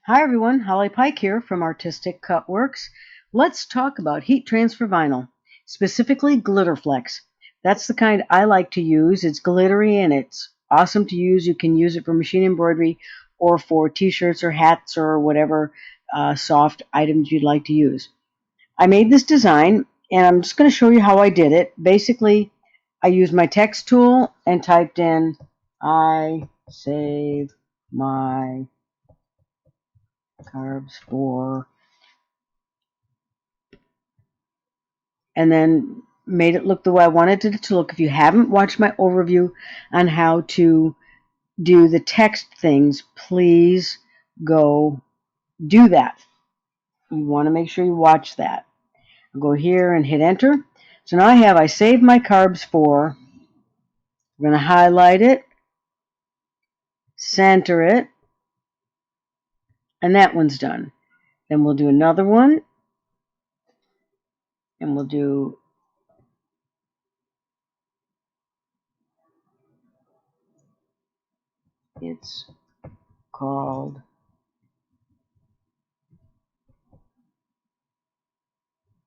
Hi everyone, Holly Pike here from Artistic Cutworks. Let's talk about heat transfer vinyl, specifically Glitterflex. That's the kind I like to use. It's glittery and it's awesome to use. You can use it for machine embroidery or for t-shirts or hats or whatever soft items you'd like to use. I made this design and I'm just going to show you how I did it. Basically, I used my text tool and typed in, I save my carbs for, and then made it look the way I wanted it to look. If you haven't watched my overview on how to do the text things, please go do that. You want to make sure you watch that. I'll go here and hit enter. So now I saved my carbs for. I'm going to highlight it, center it, and that one's done. Then we'll do another one, and we'll do it's called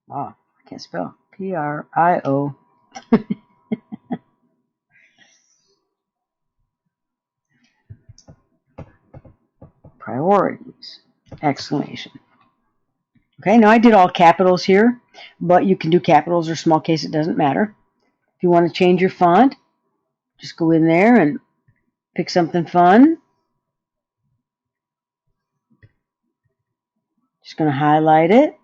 I can't spell PRIO priorities exclamation. Okay, now I did all capitals here, but you can do capitals or small case, it doesn't matter. If you want to change your font, just go in there and pick something fun. Just going to highlight it,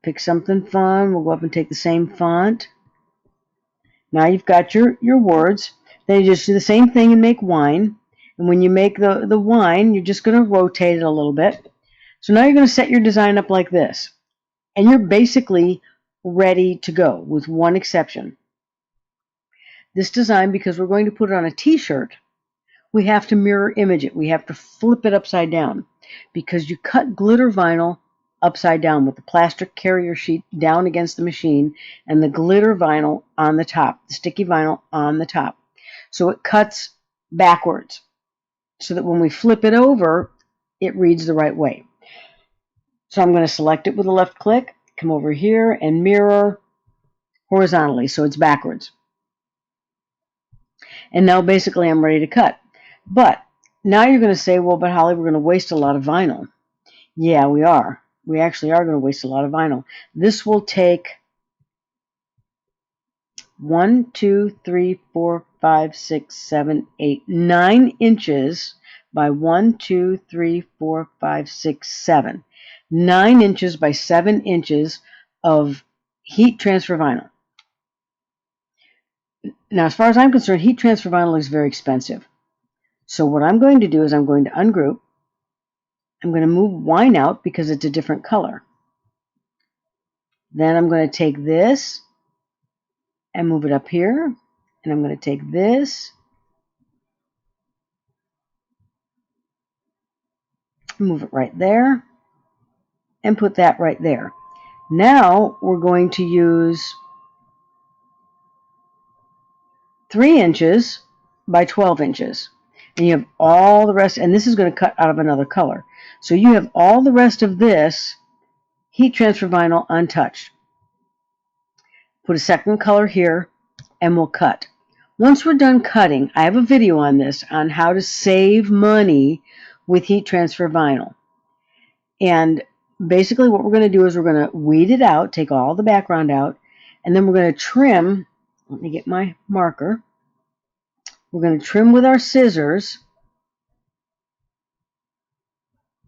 pick something fun. We'll go up and take the same font. Now you've got your words. Then you just do the same thing and make wine. And when you make the wine, you're just going to rotate it a little bit. So now you're going to set your design up like this. And you're basically ready to go with one exception. This design, because we're going to put it on a t-shirt, we have to mirror image it. We have to flip it upside down because you cut glitter vinyl upside down with the plastic carrier sheet down against the machine and the glitter vinyl on the top, the sticky vinyl on the top. So it cuts backwards so that when we flip it over, it reads the right way. So I'm going to select it with a left click, come over here and mirror horizontally so it's backwards. And now basically I'm ready to cut. But now you're going to say, well, but Holly, we're going to waste a lot of vinyl. Yeah, we are. We actually are going to waste a lot of vinyl. This will take 1, 2, 3, 4, 5, 6, 7, 8, 9 inches by 1, 2, 3, 4, 5, 6, 7. 9 inches by 7 inches of heat transfer vinyl. Now, as far as I'm concerned, heat transfer vinyl is very expensive. So what I'm going to do is I'm going to ungroup. I'm going to move wine out because it's a different color. Then I'm going to take this and move it up here. And I'm going to take this, move it right there, and put that right there. Now we're going to use 3 inches by 12 inches. And you have all the rest, and this is going to cut out of another color. So you have all the rest of this heat transfer vinyl untouched. Put a second color here, and we'll cut. Once we're done cutting, I have a video on this, on how to save money with heat transfer vinyl. And basically what we're going to do is we're going to weed it out, take all the background out, and then we're going to trim. Let me get my marker. We're going to trim with our scissors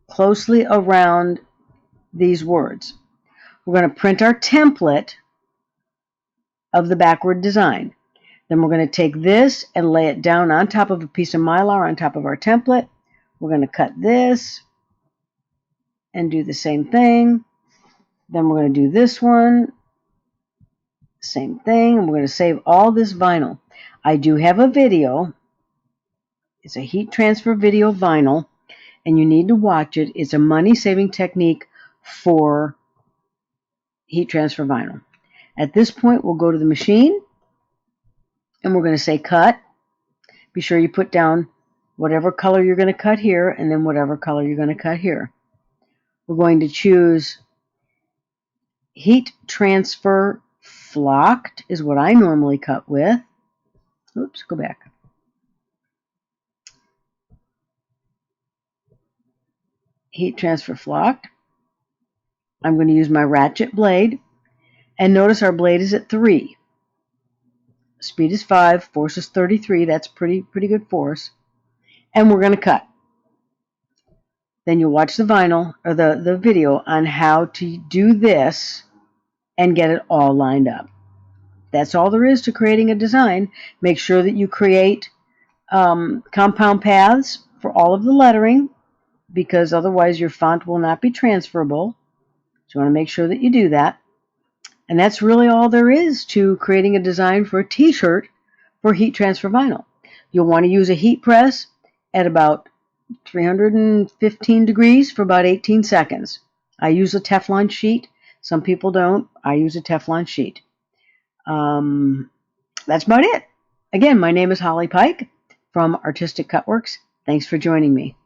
closely around these words. We're going to print our template of the backward design. Then we're going to take this and lay it down on top of a piece of mylar on top of our template. We're going to cut this and do the same thing. Then we're going to do this one, same thing, and we're going to save all this vinyl. I do have a video. It's a heat transfer video vinyl, and you need to watch it. It's a money-saving technique for heat transfer vinyl. At this point, we'll go to the machine, and we're going to say cut. Be sure you put down whatever color you're going to cut here, and then whatever color you're going to cut here. We're going to choose heat transfer flocked is what I normally cut with. Oops, go back. Heat transfer flocked. I'm going to use my ratchet blade, and notice our blade is at 3. Speed is 5, force is 33. That's pretty good force. And we're going to cut. Then you'll watch the vinyl or the video on how to do this and get it all lined up. That's all there is to creating a design. Make sure that you create compound paths for all of the lettering, because otherwise your font will not be transferable. So you want to make sure that you do that. And that's really all there is to creating a design for a t-shirt for heat transfer vinyl. You'll want to use a heat press at about 315 degrees for about 18 seconds. I use a Teflon sheet. Some people don't. I use a Teflon sheet. That's about it. Again, my name is Holly Pike from Artistic Cutworks. Thanks for joining me.